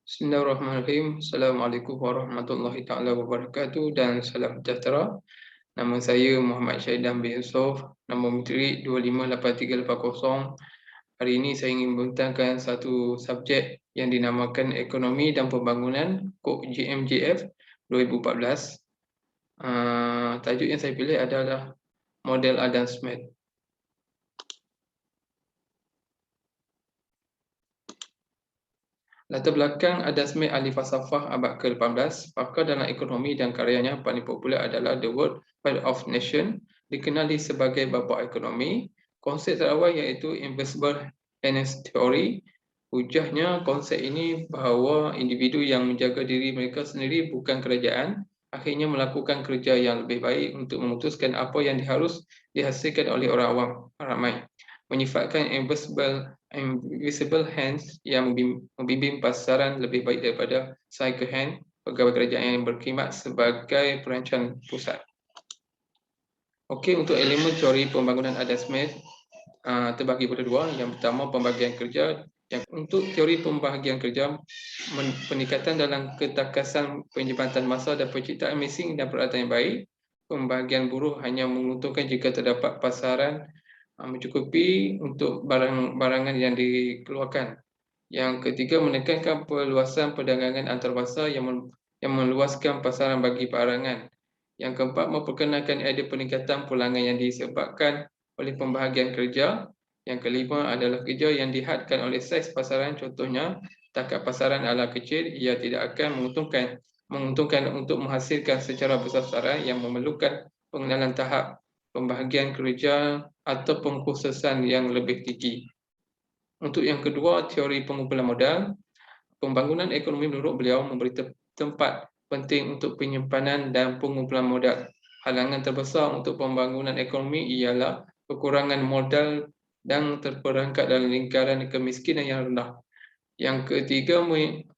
Bismillahirrahmanirrahim. Assalamualaikum warahmatullahi taala wabarakatuh dan salam sejahtera. Nama saya Muhammad Syahidan bin Yusof, nombor Matrik 258380. Hari ini saya ingin membentangkan satu subjek yang dinamakan Ekonomi dan Pembangunan Kod GMJF 2014. Tajuk yang saya pilih adalah Model Adam Smith. Latar belakang Adam Smith ahli falsafah abad ke-18, pakar dalam ekonomi dan karyanya paling popular adalah The World Fair of Nation, dikenali sebagai bapa ekonomi. Konsep terawal iaitu Invisible Hands Theory. Hujahnya konsep ini bahawa individu yang menjaga diri mereka sendiri bukan kerajaan, akhirnya melakukan kerja yang lebih baik untuk memutuskan apa yang harus dihasilkan oleh orang awam ramai. Menyifatkan invisible hands yang membimbing pasaran lebih baik daripada cycle hand, pegawai kerajaan yang berkhidmat sebagai perancang pusat. Okey, untuk elemen teori pembangunan Adam Smith terbagi pada dua. Yang pertama, pembagian kerja. Untuk teori pembahagian kerja, peningkatan dalam ketakasan penjabatan masa dan penciptaan mesin dan peralatan yang baik. Pembahagian buruh hanya menguntungkan jika terdapat pasaran mencukupi untuk barangan yang dikeluarkan. Yang ketiga, menekankan perluasan perdagangan antarabangsa yang meluaskan pasaran bagi barangan. Yang keempat, memperkenalkan idea peningkatan pulangan yang disebabkan oleh pembahagian kerja. Yang kelima adalah kerja yang dihadkan oleh saiz pasaran. Contohnya, takat pasaran ala kecil, ia tidak akan menguntungkan untuk menghasilkan secara besar-besaran yang memerlukan pengenalan tahap pembahagian kerja atau pengkhususan yang lebih tinggi. Untuk yang kedua, teori pengumpulan modal. Pembangunan ekonomi menurut beliau memberi tempat penting untuk penyimpanan dan pengumpulan modal. Halangan terbesar untuk pembangunan ekonomi ialah kekurangan modal dan terperangkap dalam lingkaran kemiskinan yang rendah. Yang ketiga,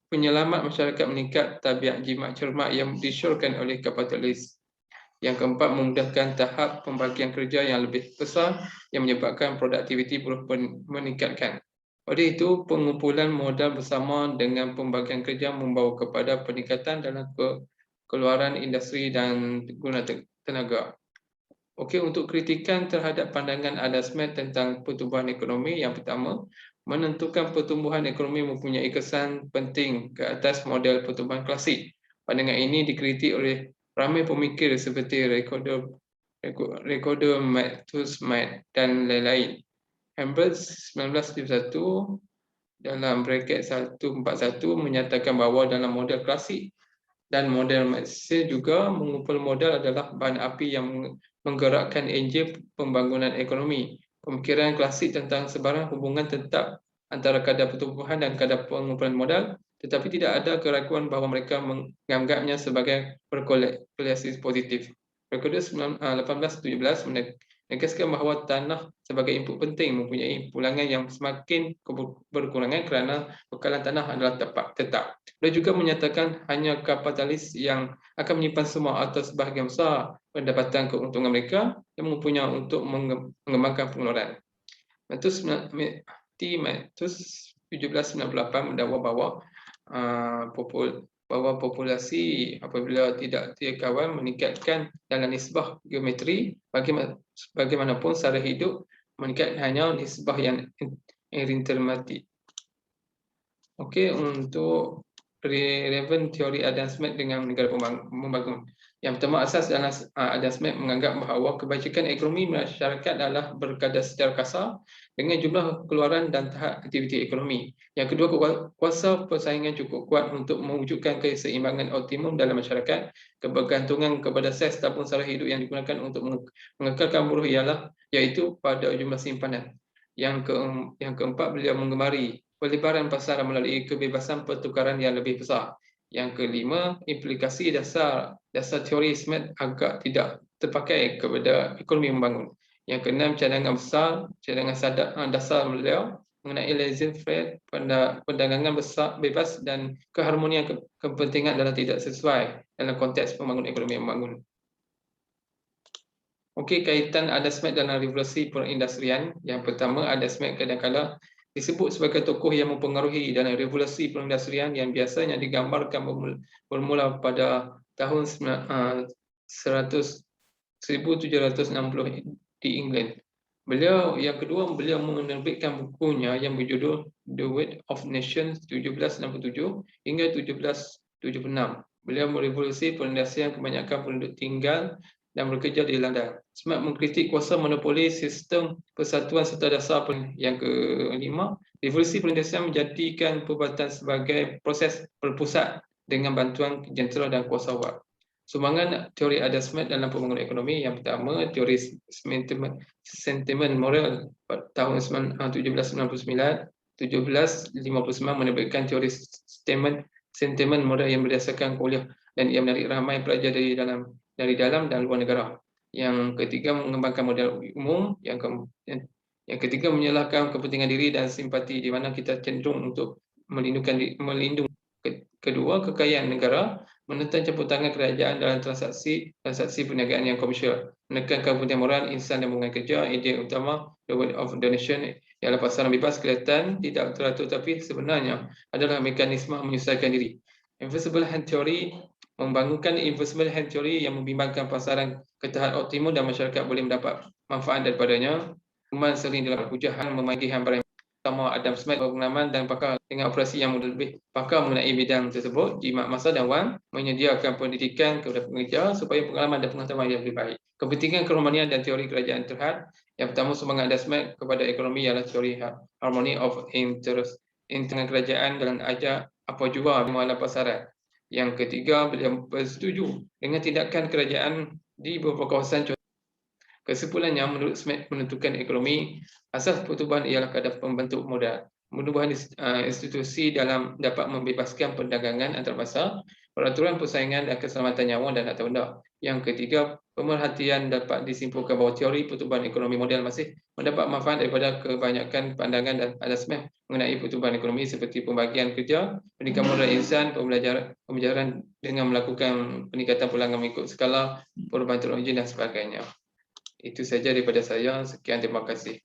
penyelamat masyarakat meningkat tabiat jimat cermat yang disyorkan oleh kapitalis. Yang keempat, memudahkan tahap pembagian kerja yang lebih besar yang menyebabkan produktiviti buruh meningkatkan. Oleh itu, pengumpulan modal bersama dengan pembagian kerja membawa kepada peningkatan dalam keluaran industri dan guna tenaga. Okey, untuk kritikan terhadap pandangan Adam Smith tentang pertumbuhan ekonomi, yang pertama, menentukan pertumbuhan ekonomi mempunyai kesan penting ke atas model pertumbuhan klasik. Pandangan ini dikritik oleh ramai pemikir seperti Ricardo Malthus dan lain-lain. Hambers 1971 dalam braket 141 menyatakan bahawa dalam model klasik dan model Marxist juga mengumpul modal adalah bahan api yang menggerakkan enjin pembangunan ekonomi. Pemikiran klasik tentang sebarang hubungan tetap antara kadar pertumbuhan dan kadar pengumpulan modal, tetapi tidak ada keraguan bahawa mereka menganggapnya sebagai berkorelasi positif. Rekod 1817 menegaskan bahawa tanah sebagai input penting mempunyai pulangan yang semakin berkurangan kerana bekalan tanah adalah tetap. Dia juga menyatakan hanya kapitalis yang akan menyimpan semua atau sebahagian besar pendapatan keuntungan mereka yang mempunyai untuk mengembangkan pengeluaran. Malthus 1798 mendakwa bahawa populasi apabila tidak dikawal meningkatkan dalam nisbah geometri, bagaimanapun sara hidup meningkat hanya nisbah yang aritmatik. Okey, untuk relevant teori Adam Smith dengan negara pembangun. Yang pertama, asas dalam Adam Smith menganggap bahawa kebajikan ekonomi masyarakat adalah berkadar secara kasar dengan jumlah keluaran dan tahap aktiviti ekonomi. Yang kedua, kuasa persaingan cukup kuat untuk mewujudkan keseimbangan optimum dalam masyarakat. Kebergantungan kepada saiz tabung sara hidup yang digunakan untuk mengekalkan buruh iaitu pada jumlah simpanan. Yang keempat, beliau menggemari pelebaran pasaran melalui kebebasan pertukaran yang lebih besar. Yang kelima, implikasi dasar teori Smith agak tidak terpakai kepada ekonomi membangun. Yang keenam, cadangan dasar beliau mengenai laissez-faire, perdagangan bebas dan keharmonian kepentingan adalah tidak sesuai dalam konteks pembangunan ekonomi membangun. Okey, kaitan Adam Smith dalam revolusi perindustrian. Yang pertama, Adam Smith kadang-kadang disebut sebagai tokoh yang mempengaruhi dalam revolusi perindustrian yang biasanya digambarkan bermula pada tahun 1760 di England. Yang kedua, beliau menerbitkan bukunya yang berjudul The Weight of Nations 1767 hingga 1776. Beliau merevolusi perindustrian kebanyakan penduduk tinggal dan bekerja di London. Smith mengkritik kuasa monopoli sistem persatuan serta dasar. Yang kelima, revolusi perindustrian menjadikan perubatan sebagai proses berpusat dengan bantuan jentera dan kuasa. Sumbangan teori Adam Smith dalam pembangunan ekonomi yang pertama, teori sentimen moral tahun 1799, 1759 menerbitkan teori sentimen moral yang berdasarkan kuliah dan ia menarik ramai pelajar dari dalam dan luar negara. Yang ketiga, mengembangkan modal umum. Yang ketiga, menyalahkan kepentingan diri dan simpati di mana kita cenderung untuk melindungi. Kedua, kekayaan negara, menentang campur tangan kerajaan dalam transaksi perniagaan yang komersial, menekankan kepentingan moral insan dan hubungan kerja. Idea utama the word of donation ialah pasaran bebas kelihatan tidak teratur tapi sebenarnya adalah mekanisme menyesuaikan diri. Invisible hand theory membangunkan invisible hand theory yang membimbangkan pasaran ke tahap optimum dan masyarakat boleh mendapat manfaat daripadanya. Hukuman sering dalam hujahan memagi hambaran utama Adam Smith pengalaman dan pakar dengan operasi yang lebih pakar mengenai bidang tersebut. Jimat masa dan wang menyediakan pendidikan kepada pekerja supaya pengalaman dan pengetahuan yang lebih baik. Kepentingan kerohanian dan teori kerajaan terhad. Yang pertama, sumbangan Adam Smith kepada ekonomi ialah teori harmony of interest dengan kerajaan dan ajak apa jua mengelola pasaran. Yang ketiga, beliau bersetuju dengan tindakan kerajaan di beberapa kawasan. Kesimpulannya, menurut Smith, menentukan ekonomi, asas pertumbuhan ialah kadar pembentuk modal. Perubahan institusi dapat membebaskan perdagangan antarabangsa, peraturan persaingan dan keselamatan nyawa dan harta benda. Yang ketiga, pemerhatian dapat disimpulkan bahawa teori pertumbuhan ekonomi modal masih mendapat manfaat daripada kebanyakan pandangan dan Adam Smith mengenai pertumbuhan ekonomi seperti pembagian kerja, pendidikan modal insan, pembelajaran dengan melakukan peningkatan pulangan mengikut skala perubahan teknologi dan sebagainya. Itu saja daripada saya. Sekian, terima kasih.